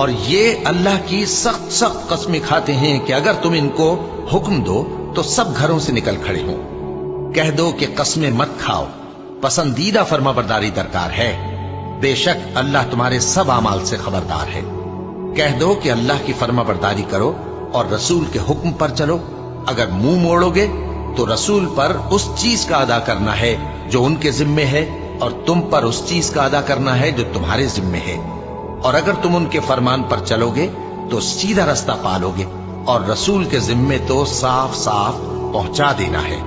और ये अल्लाह की सख्त सख्त कसमें खाते हैं कि अगर तुम इनको हुक्म दो तो सब घरों से निकल खड़े हों। कह दो कि कस्में मत खाओ, पसंदीदा फर्माबरदारी दरकार है। बेशक अल्लाह तुम्हारे सब अमाल से खबरदार है। कह दो कि अल्लाह की फर्माबरदारी करो और रसूल के हुक्म पर चलो। अगर मुंह मोड़ोगे तो रसूल पर उस चीज का अदा करना है जो उनके जिम्मे है, और तुम पर उस चीज का अदा करना है जो तुम्हारे जिम्मे है। और अगर तुम उनके फरमान पर चलोगे तो सीधा रास्ता पालोगे, और रसूल के जिम्मे तो साफ साफ पहुंचा देना है।